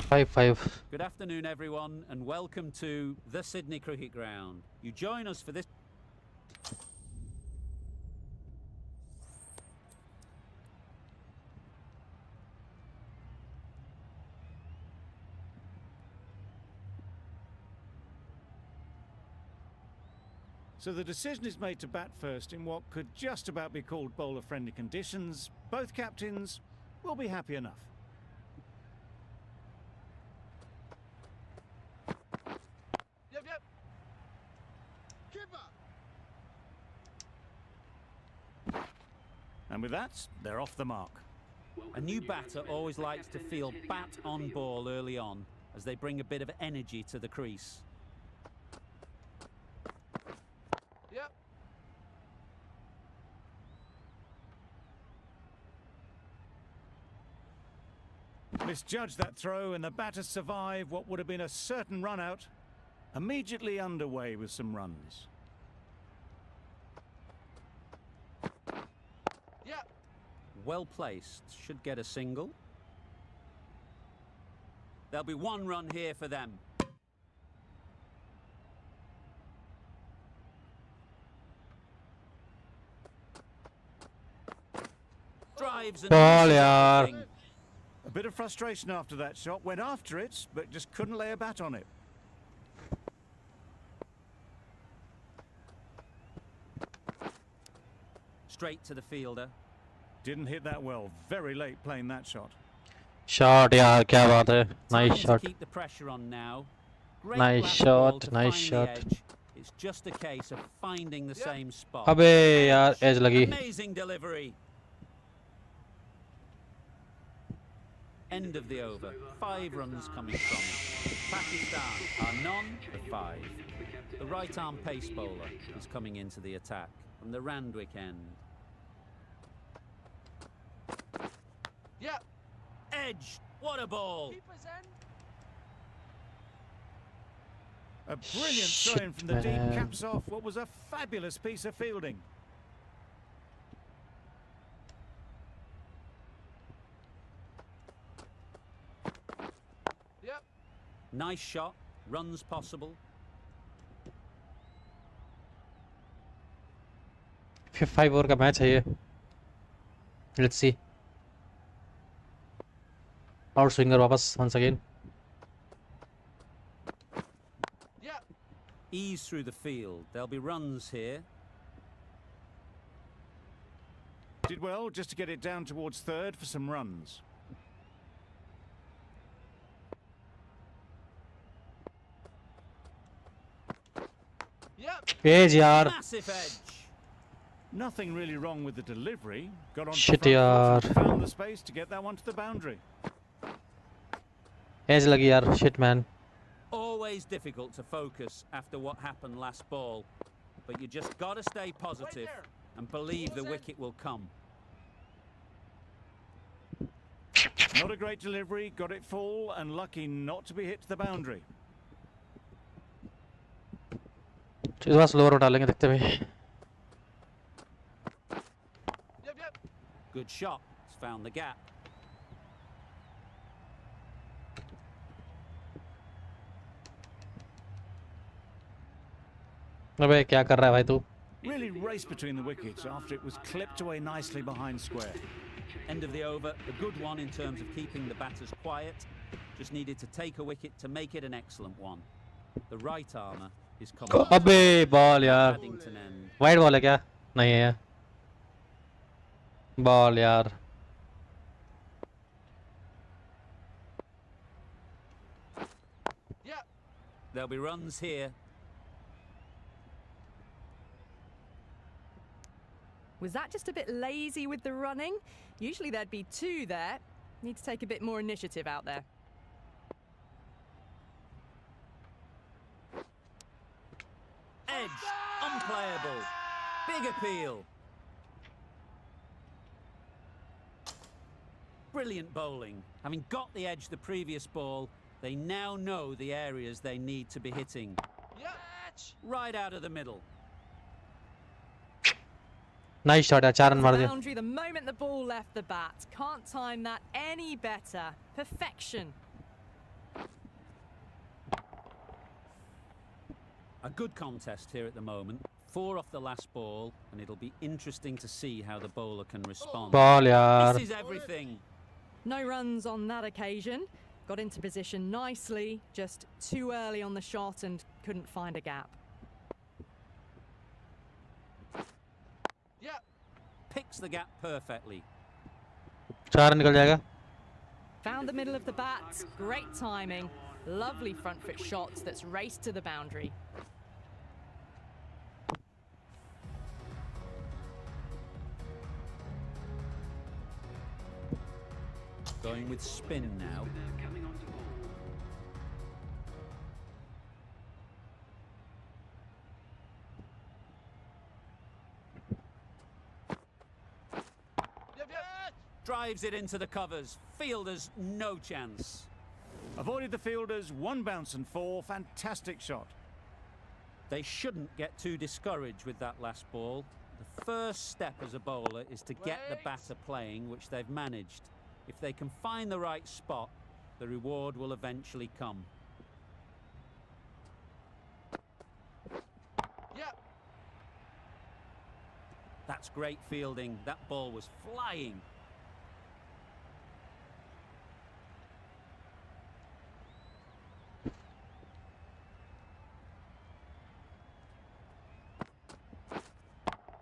5-5. Good afternoon, everyone, and welcome to the Sydney Cricket Ground. You join us for this. So the decision is made to bat first in what could just about be called bowler-friendly conditions. Both captains will be happy enough. Yep. Keeper. And with that, they're off the mark. A new batter always likes to feel bat on ball early on, as they bring a bit of energy to the crease. Yep. Misjudged that throw, and the batters survive what would have been a certain run-out. Immediately underway with some runs. Yep. Well placed, should get a single. There'll be one run here for them. Drives and Ball, yaar. thing. A bit of frustration after that shot. Went after it, but just couldn't lay a bat on it. Straight to the fielder. Didn't hit that well. Very late playing that shot. Shot यार क्या बात है. Time Nice to shot. keep the pressure on now. Great Nice last shot, ball to nice find shot. the edge. It's just a case of finding the same spot. अबे यार edge लगी. Amazing delivery. End of the over. 5 runs coming from it. Pakistan are none of 5. The right arm pace bowler is coming into the attack from the Randwick end. Yep. Edge. What a ball. Keeper's end. A brilliant Shit, throw in from the deep man. caps off what was a fabulous piece of fielding. Yep. Nice shot. Runs possible. 5 over का match है ये. Let's see. Out swinger वापस once again. Yep. Ease through the field. There'll be runs here. Did well just to get it down towards third for some runs. Yep. Edge यार. Massive edge. Nothing really wrong with the delivery. Got on Shit, front yaar. foot and found the space to get that one to the boundary. Edge लगी यार. Shit man. Always difficult to focus after what happened last ball, but you just got to stay positive there. and believe the wicket will come. Not a great delivery, got it full and lucky not to be hit to the boundary. इस बार slower डालेंगे देखते हुए. Yep. Good shot. It's found the gap. अबे क्या कर रहा है भाई तू? Really raced between the wickets after it was clipped away nicely behind square. End of the over. A good one in terms of keeping the batters quiet. Just needed to take a wicket to make it an excellent one. The right armour is coming. अबे ball यार. Paddington end. Wide ball है क्या? नहीं है. Ball यार. Yep. There'll be runs here. Was that just a bit lazy with the running? Usually there'd be 2 there. Need to take a bit more initiative out there. Edge. Unplayable. Big appeal. Brilliant bowling. Having got the edge the previous ball, they now know the areas they need to be hitting. Yep. Right out of the middle. Nice shot यार. 4 run मार दिया. Boundary the moment the ball left the bat. Can't time that any better. Perfection. A good contest here at the moment. 4 off the last ball, and it'll be interesting to see how the bowler can respond. Ball यार This is everything. No runs on that occasion. Got into position nicely, just too early on the shot and couldn't find a gap. Yep. Picks the gap perfectly. 4 निकल जाएगा Found the middle of the bat, great timing. Lovely front foot shot that's raced to the boundary. Going with spin now. Yep, yep. Drives it into the covers. Fielders no chance. Avoided the fielders, 1 bounce and 4. Fantastic shot. They shouldn't get too discouraged with that last ball. The first step as a bowler is to get the Wait. batter playing, which they've managed. If they can find the right spot, the reward will eventually come. Yep. That's great fielding. That ball was flying.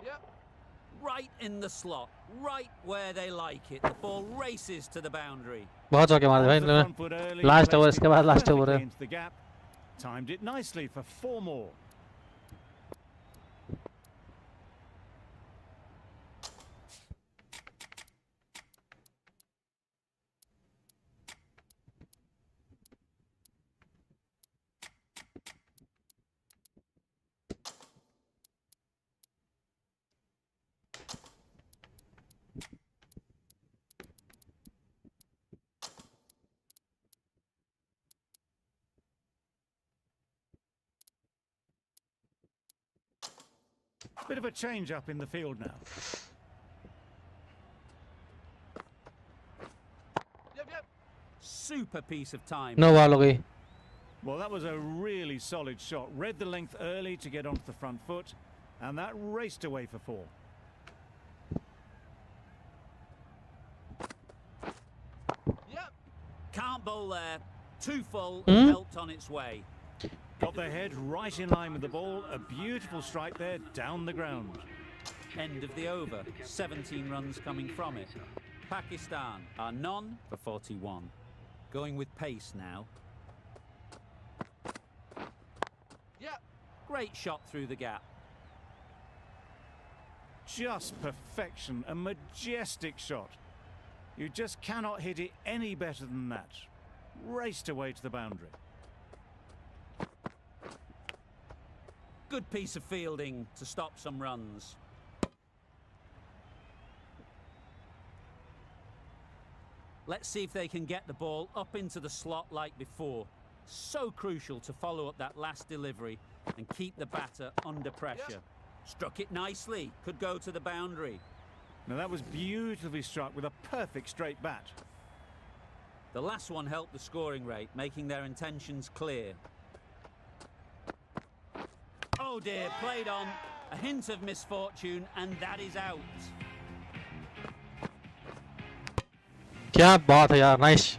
Yep. Right in the slot, right where they like it. The ball races to the boundary. बहुत चौके मारे भाई The इन्होंने front foot early, Last over, placed इसके it बाद last over perfectly है। into the gap. Timed it nicely for 4 more. Bit of a change up in the field now. Yep, yep. Super piece of time. No ball हो गई Well, that was a really solid shot. Read the length early to get onto the front foot, and that raced away for 4. Yep. Can't bowl there. Too full and helped on its way. Got their head right in line with the ball. A beautiful strike there down the ground. End of the over. 17 runs coming from it. Pakistan are none for 41. Going with pace now. Yep. Great shot through the gap. Just perfection. A majestic shot. You just cannot hit it any better than that. Raced away to the boundary. Good piece of fielding to stop some runs. Let's see if they can get the ball up into the slot like before. So crucial to follow up that last delivery and keep the batter under pressure. Yep. Struck it nicely. Could go to the boundary. Now that was beautifully struck with a perfect straight bat. The last one helped the scoring rate, making their intentions clear. Oh dear, played on. A hint of misfortune, and that is out. क्या बात है यार nice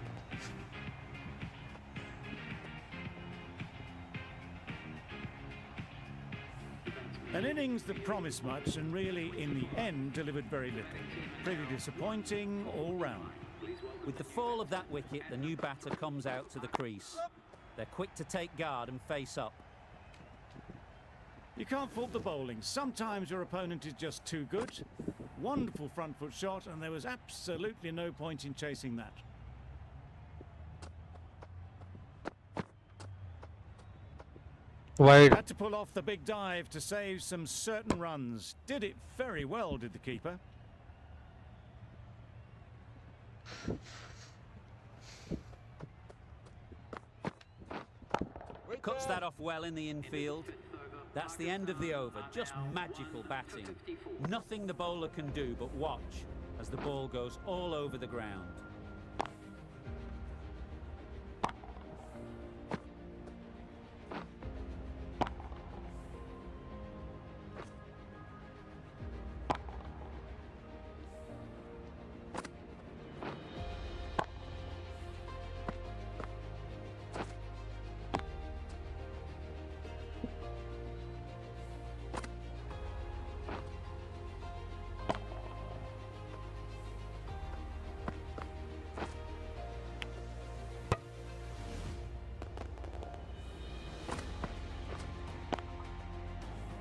An innings that promised much and really, in the end, delivered very little. Pretty disappointing all round. With the fall of that wicket, the new batter comes out to the crease. They're quick to take guard and face up. You can't fault the bowling. Sometimes your opponent is just too good. Wonderful front foot shot, and there was absolutely no point in chasing that. Wide Had to pull off the big dive to save some certain runs. Did it very well, did the keeper. Cuts that off well in the infield. That's the end of the over. Just magical batting. Nothing the bowler can do but watch as the ball goes all over the ground.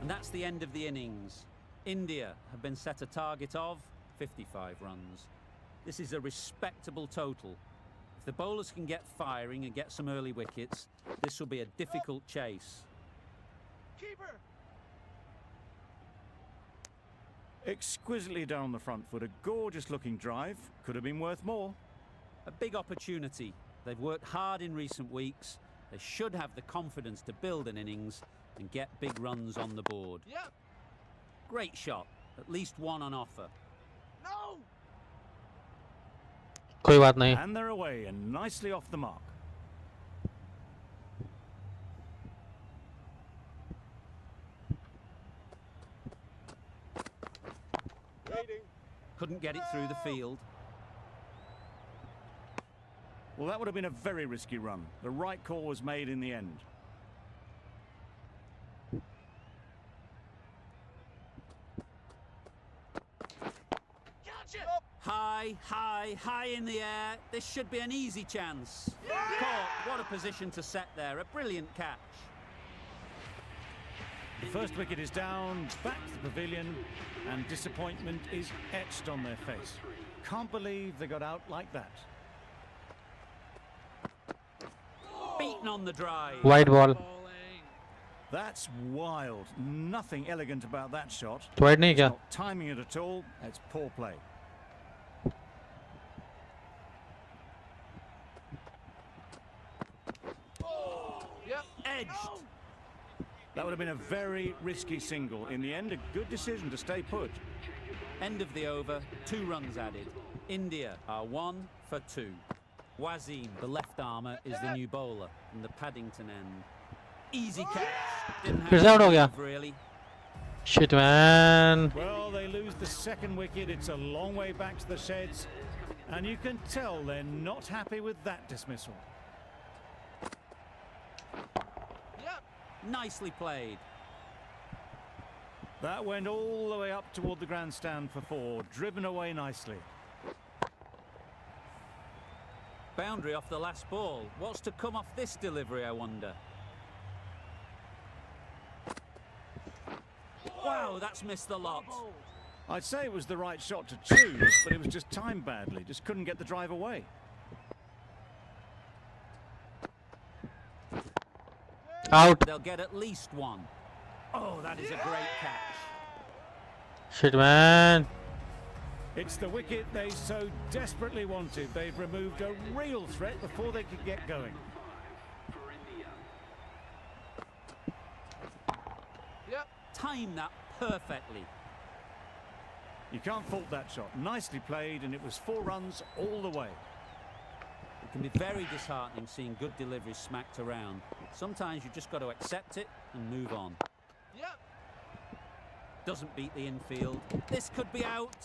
And that's the end of the innings. India have been set a target of 55 runs. This is a respectable total. If the bowlers can get firing and get some early wickets, this will be a difficult chase. Keeper. Exquisitely done on the front foot. A gorgeous looking drive. Could have been worth more. A big opportunity. They've worked hard in recent weeks. They should have the confidence to build an innings and get big runs on the board. Yep. Great shot. At least one on offer. No. कोई बात नहीं. And they're away and nicely off the mark. Couldn't get it through the field. Well, that would have been a very risky run. The right call was made in the end. Gotcha. High in the air. This should be an easy chance. Caught. What a position to set there. A brilliant catch. The first wicket is down, back to the pavilion, and disappointment is etched on their face. Can't believe they got out like that. Beaten on the drive. Wide ball. Bowling. That's wild. Nothing elegant about that shot. Wide नहीं क्या? Not timing it at all. It's poor play. Yep. Edged. That would have been a very risky single. In the end, a good decision to stay put. End of the over. 2 runs added. India are 1 for 2. Wasim, the left armour, is the new bowler from the Paddington end. Easy catch. Didn't have फिर से out हो to गया. move, really. Shit man. Well, they lose the second wicket. It's a long way back to the sheds. And you can tell they're not happy with that dismissal. Yep. Nicely played. That went all the way up toward the grandstand for 4, driven away nicely. Boundary off the last ball. What's to come off this delivery, I wonder? Wow, that's missed the lot. I'd say it was the right shot to choose, but it was just timed badly. Just couldn't get the drive away. Out. They'll get at least 1. Oh, that is a great catch. Shit man. It's the wicket they so desperately wanted. They've removed a real threat before they could get going. Yep. Timed that perfectly. You can't fault that shot. Nicely played, and it was 4 runs all the way. It can be very disheartening seeing good deliveries smacked around. Sometimes you just got to accept it and move on. Yep. Doesn't beat the infield. This could be out.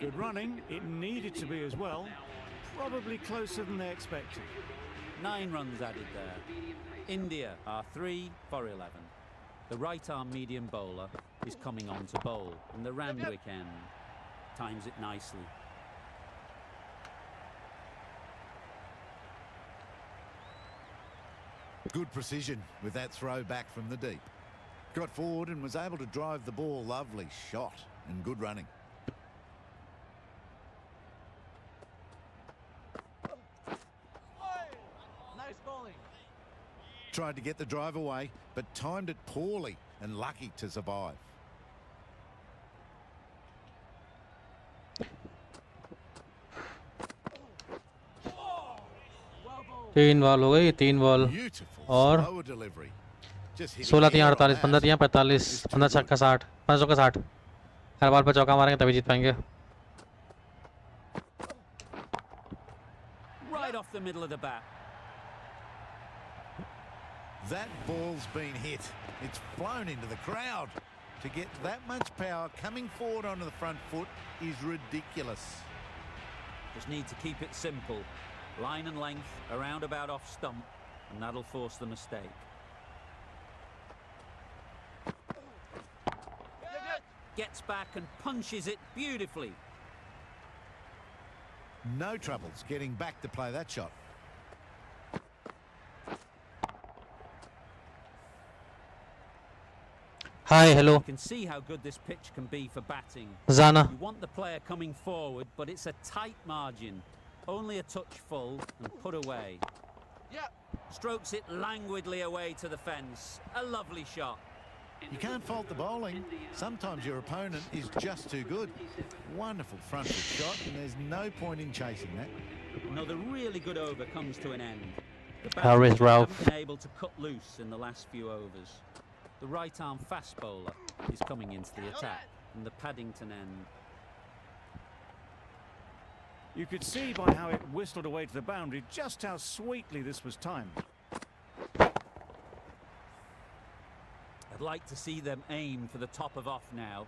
Good running. It needed to be as well. Probably closer than they expected. 9 runs added there. India are 3 for 11. The right-arm medium bowler is coming on to bowl, and the Randwick end times it nicely. Good precision with that throw back from the deep. Got forward and was able to drive the ball. Lovely shot and good running. Nice bowling. Tried to get the drive away, but timed it poorly and lucky to survive. Well bowled. 3 ball हो गई. 3 ball. Beautiful और slower delivery. Just hitting 16 3 air on 48 15 that. 3 45 15 छक्का 60 15 चौका 60. हर ball पे चौका मारेंगे तभी जीत पाएंगे. Right off the middle of the bat. That ball's been hit. It's flown into the crowd. To get that much power coming forward onto the front foot is ridiculous. Just need to keep it simple. Line and length, around about off stump, and that'll force the mistake. Gets back and punches it beautifully. No troubles getting back to play that shot. Hi, hello. You can see how good this pitch can be for batting. Zana. You want the player coming forward, but it's a tight margin. Only a touch full and put away. Yep. Strokes it languidly away to the fence. A lovely shot. You can't fault the bowling. Sometimes your opponent is just too good. Wonderful front foot shot, and there's no point in chasing that. Another really good over comes to an end. The Harris batsmen Ralph. haven't been able to cut loose in the last few overs. The right-arm fast bowler is coming into the attack from the Paddington end. You could see by how it whistled away to the boundary just how sweetly this was timed. I'd like to see them aim for the top of off now.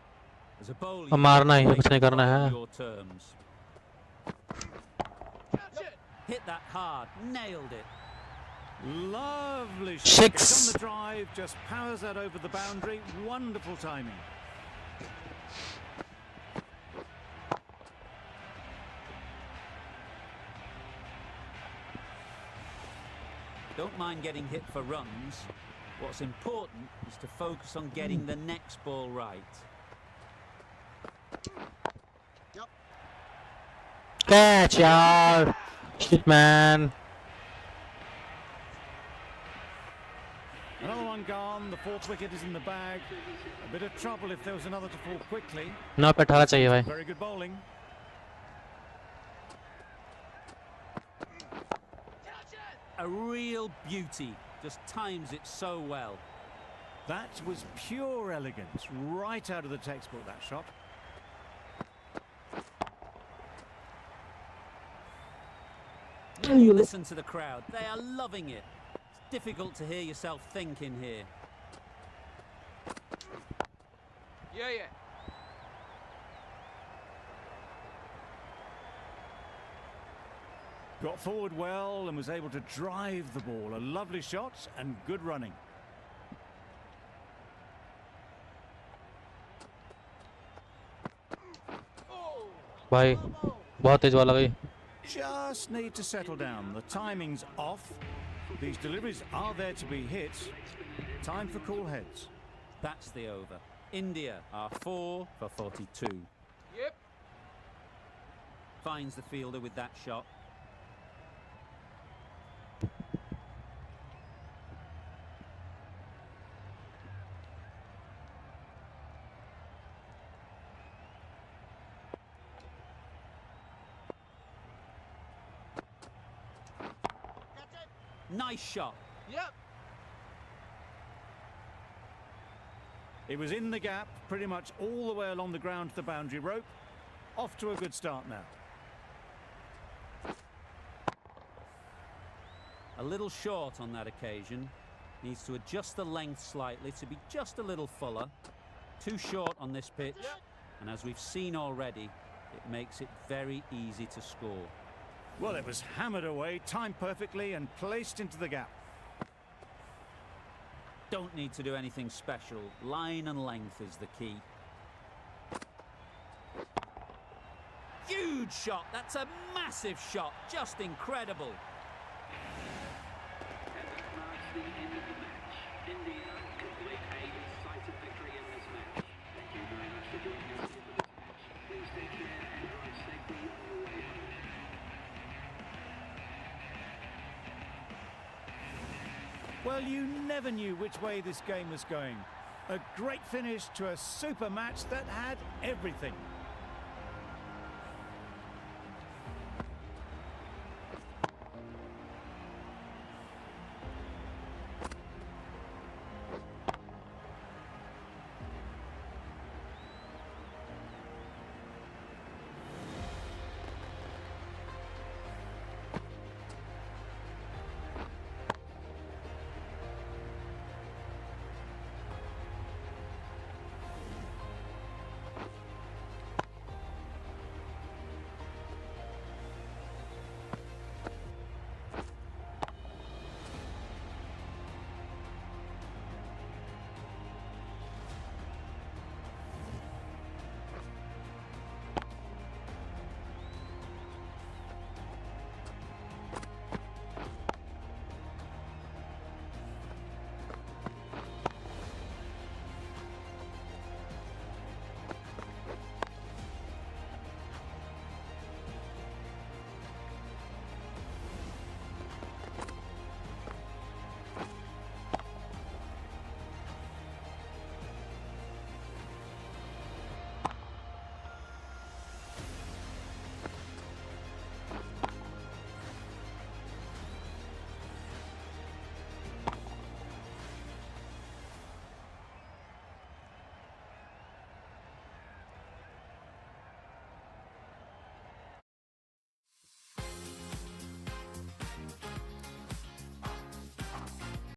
As a bowler, अब मारना है, you कुछ नहीं करना है. on your terms. Catch it. Hit that hard, nailed it. Lovely shot. Six. Gets on the drive, just powers that over the boundary. Wonderful timing. Don't mind getting hit for runs. What's important is to focus on getting the next ball right. Catch, yaar. Shit, man. Another one gone. The fourth wicket is in the bag. A bit of trouble if there was another to fall quickly. 9 पे 18 चाहिए भाई. Very good bowling. Catch it. A real beauty. Just times it so well. That was pure elegance. Right out of the textbook, that shot. Listen to the crowd. They are loving it. It's difficult to hear yourself think in here. Yeah, yeah. Got forward well and was able to drive the ball. A lovely shot and good running. Oh. भाई बहुत तेज ball गई. Just need to settle down. The timing's off. These deliveries are there to be hit. Time for cool heads. That's the over. India are 4 for 42. Yep. Finds the fielder with that shot. Nice shot. Yep. It was in the gap, pretty much all the way along the ground to the boundary rope. Off to a good start now. A little short on that occasion. Needs to adjust the length slightly to be just a little fuller. Too short on this pitch. And as we've seen already, it makes it very easy to score. Well, it was hammered away, timed perfectly and placed into the gap. Don't need to do anything special. Line and length is the key. Huge shot. That's a massive shot. Just incredible. Well, you never knew which way this game was going. A great finish to a super match that had everything.